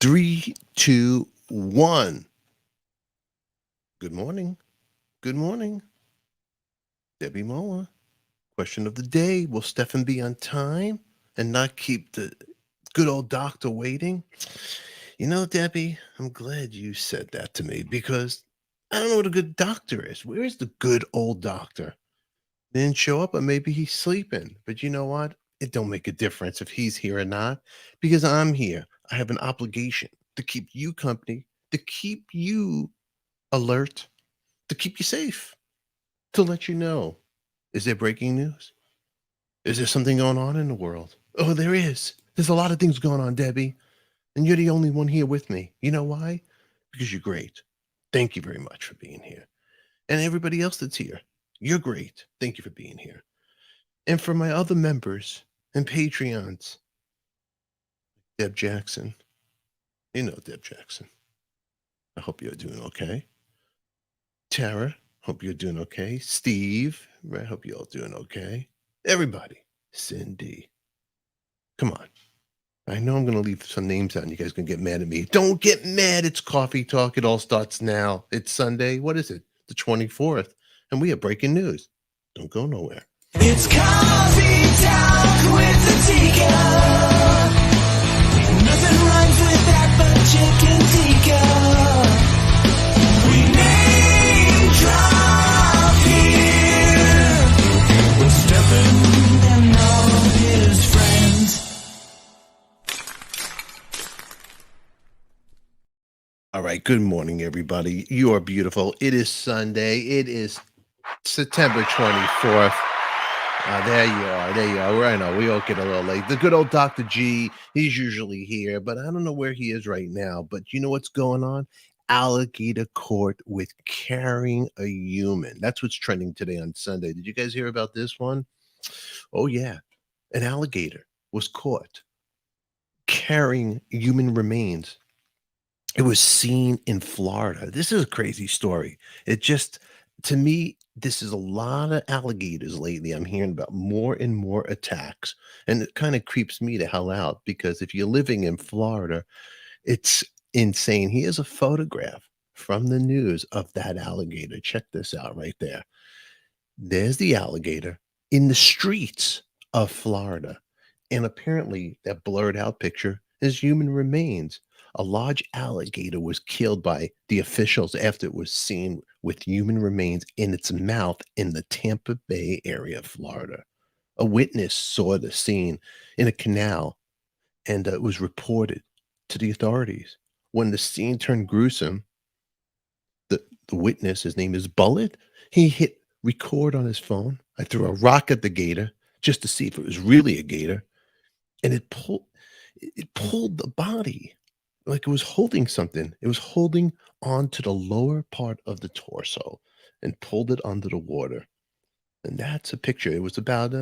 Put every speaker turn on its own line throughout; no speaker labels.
Three, two, one. Good morning. Good morning. Debbie Moa. Question of the day. Will Stefan be on time and not keep the good old doctor waiting? You know, Debbie, I'm glad you said that to me because I don't know what a good doctor is. Where is the good old doctor? Didn't show up, or maybe he's sleeping. But you know what? It don't make a difference if he's here or not because I'm here. I have an obligation to keep you company, to keep you alert, to keep you safe, to let you know. Is there breaking news? Is there something going on in the world? Oh, there is. There's a lot of things going on, Debbie. And you're the only one here with me. You know why? Because you're great. Thank you very much for being here. And everybody else that's here, you're great. Thank you for being here. And for my other members and Patreons, Deb Jackson. You know Deb Jackson. I hope you're doing okay. Tara, hope you're doing okay. Steve, I hope you're all doing okay. Everybody. Cindy. Come on. I know I'm going to leave some names out and you guys going to get mad at me. Don't get mad. It's coffee talk. It all starts now. It's Sunday. What is it? The 24th. And we have breaking news. Don't go nowhere.
It's coffee talk with the Tika. Nothing rhymes with that but chicken tikka. We name drop here with Stefan and all his friends.
All right. Good morning, everybody. You are beautiful. It is Sunday. It is September 24th. There you are. There you are. I know we all get a little late. The good old Dr. G, he's usually here, but I don't know where he is right now. But you know what's going on? Alligator court with carrying a human. That's what's trending today on Sunday. Did you guys hear about this one? Oh, yeah. An alligator was caught carrying human remains. It was seen in Florida. This is a crazy story. It just, to me, this is a lot of alligators lately. I'm hearing about more and more attacks. And it kind of creeps me the hell out because if you're living in Florida, it's insane. Here's a photograph from the news of that alligator. Check this out right there. There's the alligator in the streets of Florida. And apparently, that blurred out picture is human remains. A large alligator was killed by the officials after it was seen with human remains in its mouth in the Tampa Bay area of Florida. A witness saw the scene in a canal and it was reported to the authorities. When the scene turned gruesome, the witness, his name is Bullet, he hit record on his phone. I threw a rock at the gator just to see if it was really a gator, and it pulled the body like it was holding something. It was holding onto the lower part of the torso and pulled it under the water. And that's a picture. It was about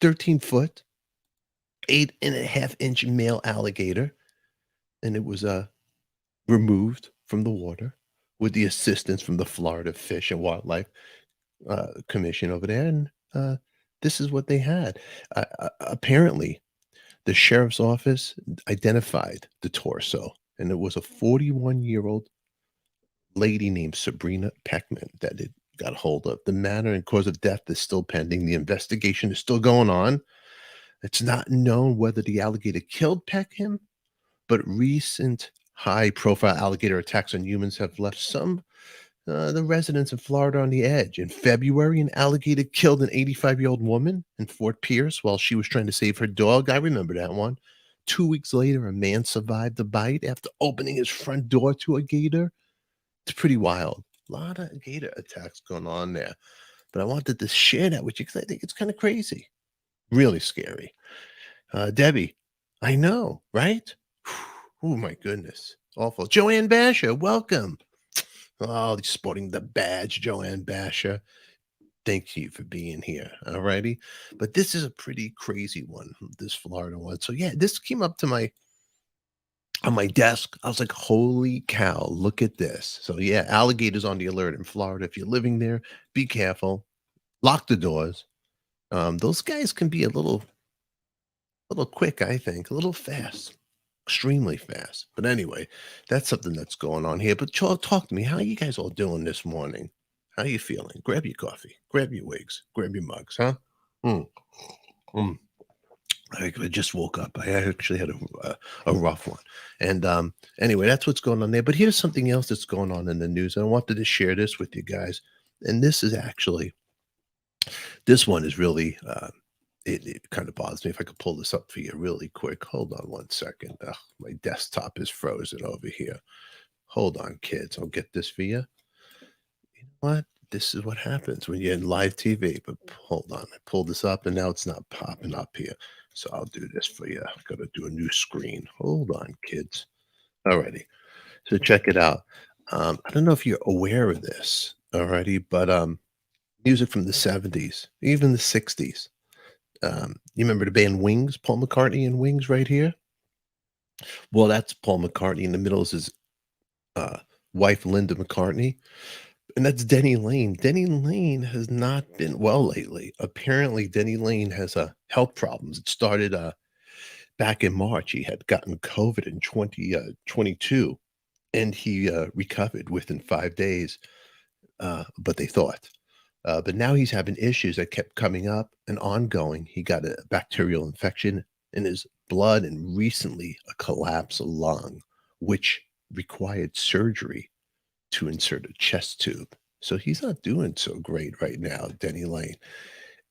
13 foot, 8.5 inch male alligator, and it was removed from the water with the assistance from the Florida Fish and Wildlife Commission over there. And this is what they had. Apparently, the sheriff's office identified the torso, and it was a 41-year-old lady named Sabrina Peckham that it got hold of. The manner and cause of death is still pending. The investigation is still going on. It's not known whether the alligator killed Peckham, but recent high-profile alligator attacks on humans have left some the residents in Florida on the edge. In February, an alligator killed an 85-year-old woman in Fort Pierce while she was trying to save her dog. I remember that one. 2 weeks later, a man survived the bite after opening his front door to a gator. It's pretty wild. A lot of gator attacks going on there. But I wanted to share that with you because I think it's kind of crazy. Really scary. Debbie, I know, right? Oh, my goodness. Awful. Joanne Basher, welcome. Oh, sporting the badge, Joanne Basher. Thank you for being here. All righty. But this is a pretty crazy one, this Florida one. So yeah, this came up to my on my desk. I was like, holy cow, look at this. So yeah, alligators on the alert in Florida. If you're living there, be careful. Lock the doors. Those guys can be a little quick, I think, a little fast. extremely fast. But anyway, that's something that's going on here. But y'all talk to me. How are you guys all doing this morning? How you feeling? Grab your coffee, grab your wigs, grab your mugs, huh? Mm, mm. I just woke up. I actually had a rough one. And anyway, that's what's going on there. But here's something else that's going on in the news. I wanted to share this with you guys. And this is actually, this one is really, it kind of bothers me. If I could pull this up for you really quick. Hold on one second. Ugh, my desktop is frozen over here. Hold on, kids. I'll get this for you. You know what? This is what happens when you're in live TV. But hold on. I pulled this up and now it's not popping up here. So I'll do this for you. I've got to do a new screen. Hold on, kids. Alrighty. So check it out. I don't know if you're aware of this. Alrighty, but music from the 70s, even the 60s. You remember the band Wings, Paul McCartney and Wings right here? Well, that's Paul McCartney. In the middle is his uh, wife, Linda McCartney. And that's Denny Laine. Denny Laine has not been well lately. Apparently, Denny Laine has health problems. It started back in March. He had gotten COVID in 2022, and he recovered within 5 days. But they thought. But now he's having issues that kept coming up and ongoing. He got a bacterial infection in his blood and recently a collapsed lung, which required surgery to insert a chest tube. So he's not doing so great right now, Denny Laine.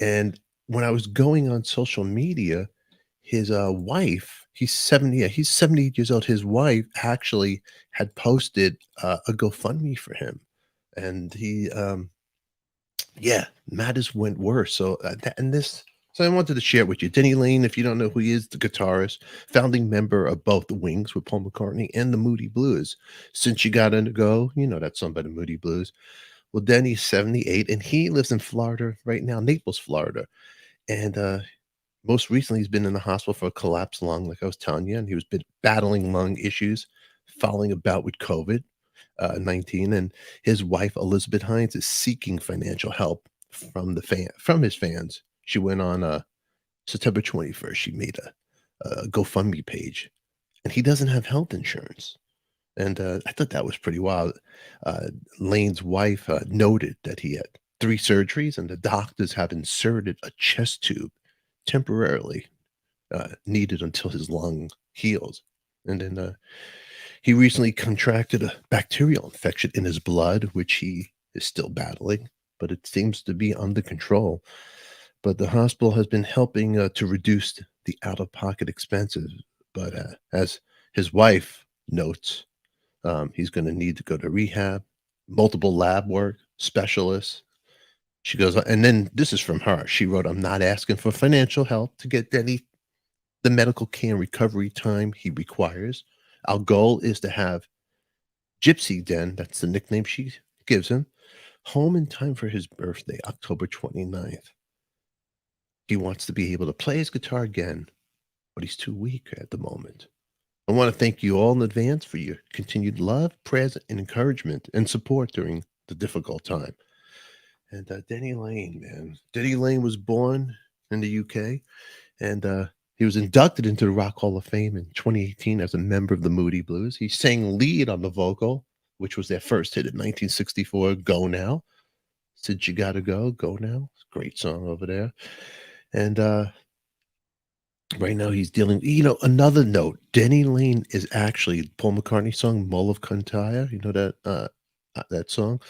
And when I was going on social media, his wife, he's 70, yeah, he's 78 years old. His wife actually had posted a GoFundMe for him. And he yeah, matters went worse. So so I wanted to share it with you. Denny Laine, if you don't know who he is, the guitarist, founding member of both the Wings with Paul McCartney and the Moody Blues. Since You Gotta Go, you know that song by the Moody Blues. Well, Denny's 78 and he lives in Florida right now, Naples, Florida. And most recently he's been in the hospital for a collapsed lung, like I was telling you, and he was battling lung issues following a bout with COVID 19, and his wife Elizabeth Hines is seeking financial help from his fans. She went on September 21st. She made a GoFundMe page, and he doesn't have health insurance. And I thought that was pretty wild. Uh, Lane's wife noted that he had 3 surgeries, and the doctors have inserted a chest tube temporarily needed until his lung heals. And then he recently contracted a bacterial infection in his blood, which he is still battling, but it seems to be under control. But the hospital has been helping to reduce the out of pocket expenses. But as his wife notes, he's going to need to go to rehab, multiple lab work, specialists. She goes, and then this is from her. She wrote, I'm not asking for financial help to get Denny the medical care and recovery time he requires. Our goal is to have Gypsy Den, that's the nickname she gives him, home in time for his birthday, October 29th. He wants to be able to play his guitar again, but he's too weak at the moment. I want to thank you all in advance for your continued love, prayers, and encouragement and support during the difficult time. And Denny Laine, man. Denny Laine was born in the UK, and he was inducted into the Rock Hall of Fame in 2018 as a member of the Moody Blues. He sang lead on the vocal, which was their first hit in 1964, Go Now. Said You Gotta Go, Go Now. Great song over there. And right now he's dealing, another note, Denny Laine is actually Paul McCartney's song, Mull of Kintyre. You know that song?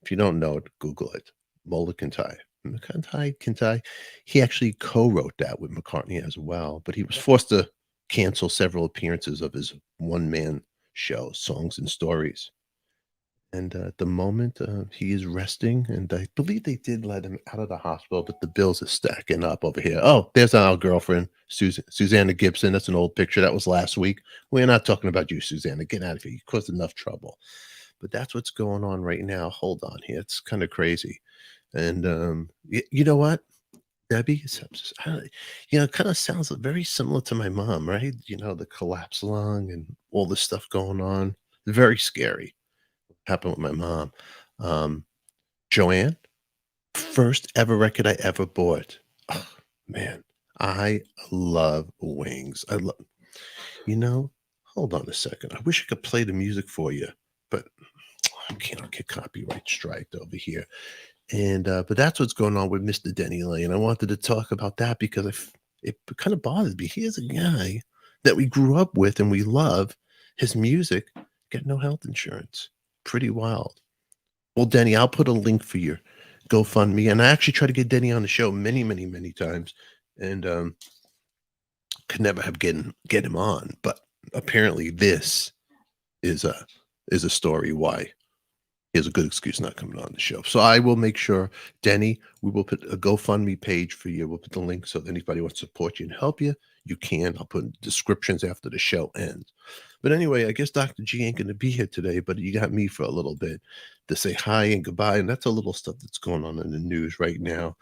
If you don't know it, Google it. Mull of Kintyre. Kintyre. He actually co-wrote that with McCartney as well, but he was forced to cancel several appearances of his one-man show, Songs and Stories. And at the moment, he is resting, and I believe they did let him out of the hospital, but the bills are stacking up over here. Oh, there's our girlfriend, Susanna Gibson. That's an old picture. That was last week. We're not talking about you, Susanna. Get out of here. You caused enough trouble. But that's what's going on right now. Hold on here. It's kind of crazy. And you know what, Debbie? It kind of sounds very similar to my mom, right? The collapsed lung and all this stuff going on. Very scary. Happened with my mom. Um, Joanne, first ever record I ever bought. Oh, man, I love Wings. You know, Hold on a second. I wish I could play the music for you, but I can't get copyright striked over here. And but that's what's going on with Mr. Denny Laine. I wanted to talk about that because it kind of bothers me. Here's a guy that we grew up with and we love his music, got no health insurance. Pretty wild. Well, Denny, I'll put a link for your GoFundMe, and I actually tried to get Denny on the show many, many, many times, and could never have get him on. But apparently, this is a story why he has a good excuse not coming on the show. So I will make sure, Denny, we will put a GoFundMe page for you. We'll put the link so that anybody wants to support you and help you, you can. I'll put descriptions after the show ends. But anyway, I guess Dr. G ain't going to be here today, but you got me for a little bit to say hi and goodbye. And that's a little stuff that's going on in the news right now.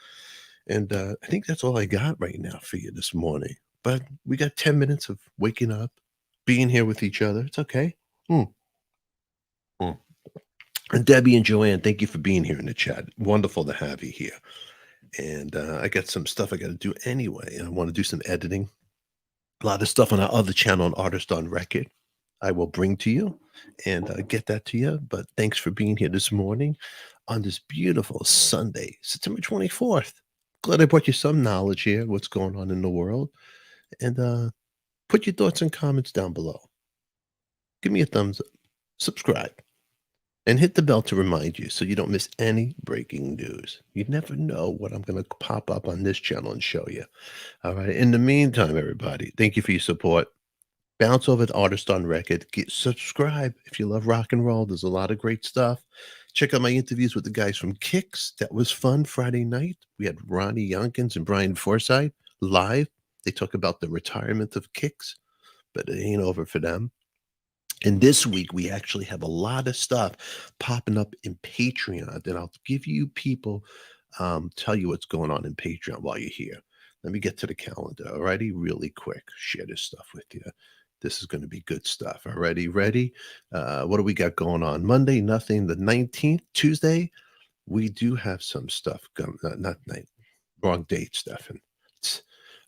And I think that's all I got right now for you this morning. But we got 10 minutes of waking up, being here with each other. It's okay. Mm. Mm. And Debbie and Joanne, thank you for being here in the chat. Wonderful to have you here. And I got some stuff I got to do anyway. I want to do some editing. A lot of stuff on our other channel, on Artist on Record, I will bring to you and get that to you. But thanks for being here this morning on this beautiful Sunday, September 24th. Glad I brought you some knowledge here, what's going on in the world. And put your thoughts and comments down below. Give me a thumbs up, subscribe, and hit the bell to remind you so you don't miss any breaking news. You never know what I'm going to pop up on this channel and show you. All right. In the meantime, everybody, thank you for your support. Bounce over to Artist on Record. Subscribe if you love rock and roll. There's a lot of great stuff. Check out my interviews with the guys from Kicks. That was fun Friday night. We had Ronnie Youngkins and Brian Forsythe live. They talk about the retirement of Kicks, but it ain't over for them. And this week, we actually have a lot of stuff popping up in Patreon. And I'll give you people, tell you what's going on in Patreon while you're here. Let me get to the calendar. Alrighty, really quick. Share this stuff with you. This is going to be good stuff. Alrighty, ready? What do we got going on? Monday, nothing. The 19th, Tuesday, we do have some stuff coming. Not night. Wrong date, Stefan.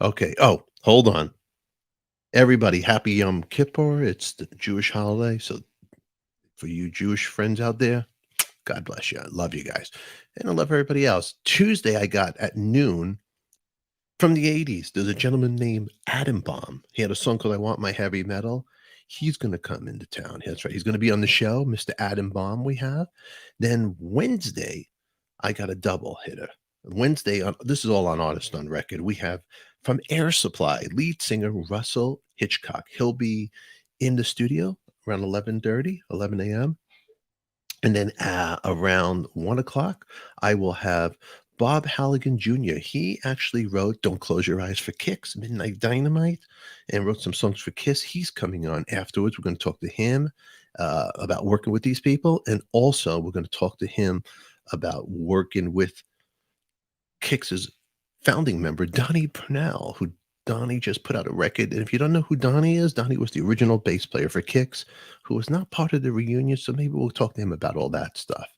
Okay. Oh, hold on. Everybody, happy Yom Kippur. It's the Jewish holiday. So for you Jewish friends out there, God bless you. I love you guys. And I love everybody else. Tuesday, I got at noon from the 80s. There's a gentleman named Adam Bomb. He had a song called I Want My Heavy Metal. He's going to come into town. That's right. He's going to be on the show, Mr. Adam Bomb we have. Then Wednesday, I got a double hitter. Wednesday, this is all on Artist on Record. We have from Air Supply, lead singer Russell Hitchcock. He'll be in the studio around 11 a.m. And then around 1 o'clock, I will have Bob Halligan Jr. He actually wrote Don't Close Your Eyes for Kicks, Midnight Dynamite, and wrote some songs for Kiss. He's coming on afterwards. We're going to talk to him about working with these people. And also, we're going to talk to him about working with Kix's founding member, Donnie Purnell, who Donnie just put out a record. And if you don't know who Donnie is, Donnie was the original bass player for Kix, who was not part of the reunion. So maybe we'll talk to him about all that stuff.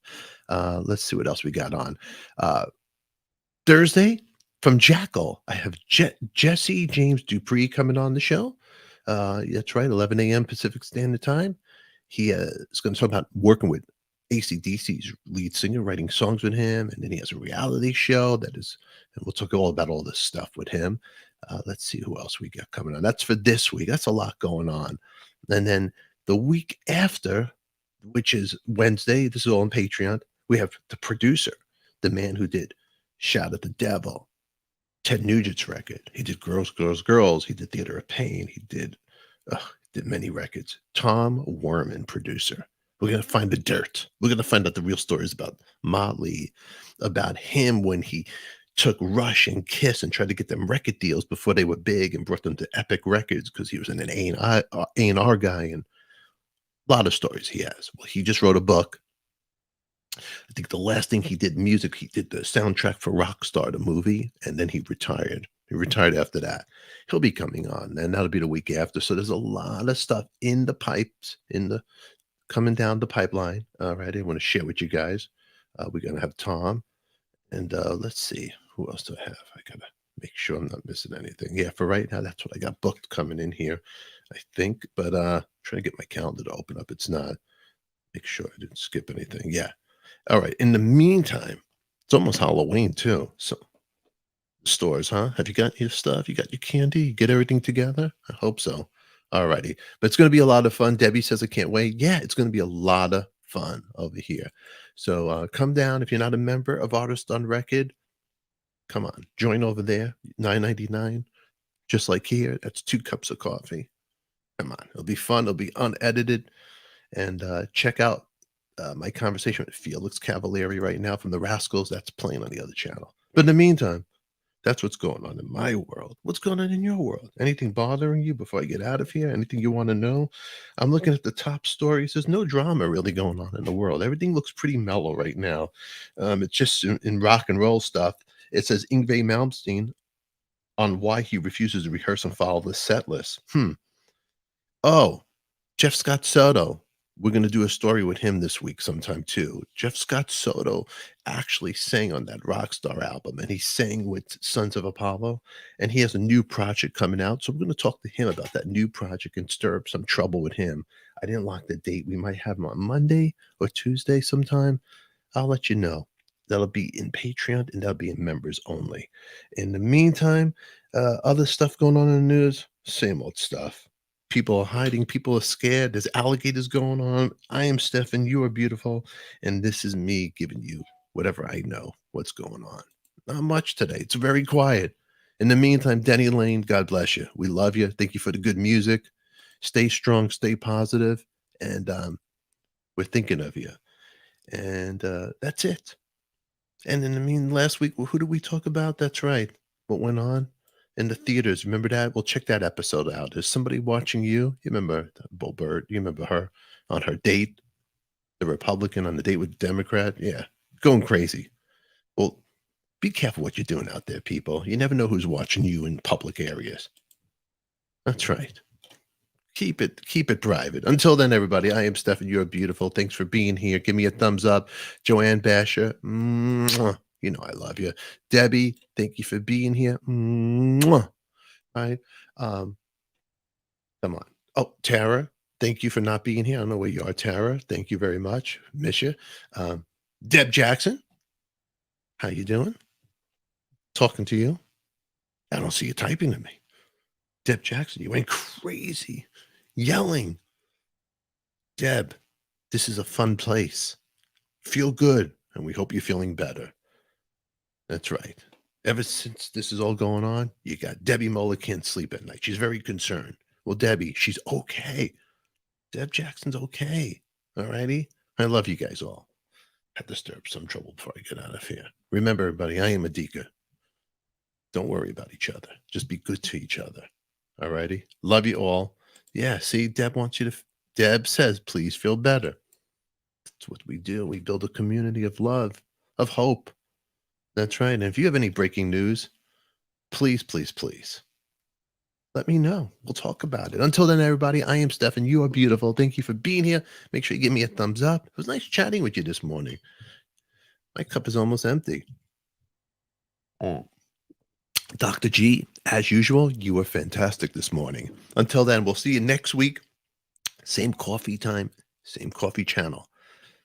Let's see what else we got on. Thursday, from Jackal, I have Jesse James Dupree coming on the show. That's right, 11 a.m. Pacific Standard Time. He is going to talk about working with AC/DC's lead singer, writing songs with him, and then he has a reality show that is, and we'll talk all about all this stuff with him. Let's see who else we got coming on. That's for this week. That's a lot going on. And then the week after, which is Wednesday, this is all on Patreon, we have the producer, the man who did Shout at the Devil, Ted Nugent's record. He did Girls, Girls, Girls. He did Theater of Pain. He did many records. Tom Werman, producer. We're going to find the dirt. We're going to find out the real stories about Motley, about him when he took Rush and Kiss and tried to get them record deals before they were big and brought them to Epic Records because he was an A&R guy, and a lot of stories he has. Well, he just wrote a book. I think the last thing he did music, he did the soundtrack for Rockstar, the movie, and then he retired. He retired after that. He'll be coming on, and that'll be the week after. So there's a lot of stuff in the pipes, coming down the pipeline. All right, I want to share with you guys. We're going to have Tom, and let's see, who else do I have? I got to make sure I'm not missing anything. Yeah, for right now, that's what I got booked coming in here, I think. But trying trying to get my calendar to open up. It's not. Make sure I didn't skip anything. Yeah. All right. In the meantime, it's almost Halloween too. So stores, huh? Have you got your stuff? You got your candy? You get everything together? I hope so. All righty. But it's going to be a lot of fun. Debbie says I can't wait. Yeah, it's going to be a lot of fun over here. So come down if you're not a member of Artist on Record. Come on, join over there. $9.99, just like here. That's 2 cups of coffee. Come on, it'll be fun. It'll be unedited. And check out my conversation with Felix Cavalieri right now from the Rascals. That's playing on the other channel. But in the meantime, that's what's going on in my world. What's going on in your world? Anything bothering you before I get out of here? Anything you want to know? I'm looking at the top stories. There's no drama really going on in the world. Everything looks pretty mellow right now. It's just in rock and roll stuff. It says Yngwie Malmsteen on why he refuses to rehearse and follow the set list. Oh, Jeff Scott Soto. We're going to do a story with him this week sometime too. Jeff Scott Soto actually sang on that Rockstar album, and he sang with Sons of Apollo, and he has a new project coming out. So we're going to talk to him about that new project and stir up some trouble with him. I didn't lock the date. We might have him on Monday or Tuesday sometime. I'll let you know. That'll be in Patreon, and that'll be in members only. In the meantime, other stuff going on in the news, same old stuff. People are hiding. People are scared. There's alligators going on. I am Stefan. You are beautiful. And this is me giving you whatever I know what's going on. Not much today. It's very quiet. In the meantime, Denny Laine, God bless you. We love you. Thank you for the good music. Stay strong. Stay positive. And we're thinking of you. And that's it. And in the last week, who did we talk about? That's right. What went on? In the theaters, remember that? We'll check that episode out. Is somebody watching you? You remember Bo Bird? You remember her on her date? The Republican on the date with the Democrat? Yeah, going crazy. Well, be careful what you're doing out there, people. You never know who's watching you in public areas. That's right. Keep it private. Until then, everybody, I am Stefan. You're beautiful. Thanks for being here. Give me a thumbs up. Joanne Basher. Mwah. You know I love you. Debbie, thank you for being here. Mwah. All right. Come on. Oh, Tara, thank you for not being here. I don't know where you are, Tara. Thank you very much. Miss you. Deb Jackson, how you doing? Talking to you. I don't see you typing to me. Deb Jackson, you went crazy. Yelling. Deb, this is a fun place. Feel good, and we hope you're feeling better. That's right. Ever since this is all going on, you got Debbie Muller can't sleep at night. She's very concerned. Well, Debbie, she's okay. Deb Jackson's okay. All righty. I love you guys all. Had to stir up some trouble before I get out of here. Remember, everybody, I am Adika. Don't worry about each other. Just be good to each other. All righty. Love you all. Yeah. See, Deb wants you to. Deb says, please feel better. That's what we do. We build a community of love, of hope. That's right. And if you have any breaking news, please, please, please let me know. We'll talk about it. Until then, everybody, I am Stefan. You are beautiful. Thank you for being here. Make sure you give me a thumbs up. It was nice chatting with you this morning. My cup is almost empty. Dr. G, as usual, you were fantastic this morning. Until then, we'll see you next week. Same coffee time, same coffee channel.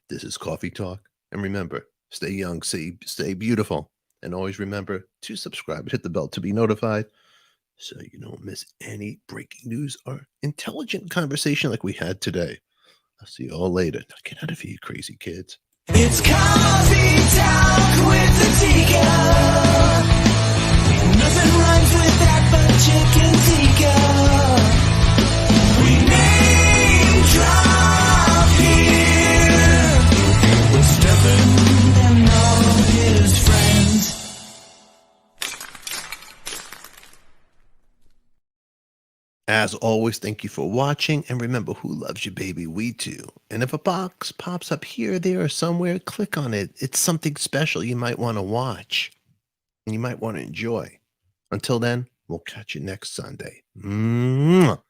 This is Coffee Talk. And remember, stay young, stay beautiful. And always remember to subscribe and hit the bell to be notified so you don't miss any breaking news or intelligent conversation like we had today. I'll see you all later. Now get out of here, you crazy kids.
It's Coffee Talk with the Tika. Nothing rhymes with that but chicken tikka. We name drop here with Stefan and all his friends.
As always, thank you for watching, and remember, who loves you, baby? We do. And if a box pops up here, there, or somewhere, click on it. It's something special you might want to watch, and you might want to enjoy. Until then, we'll catch you next Sunday. Mwah.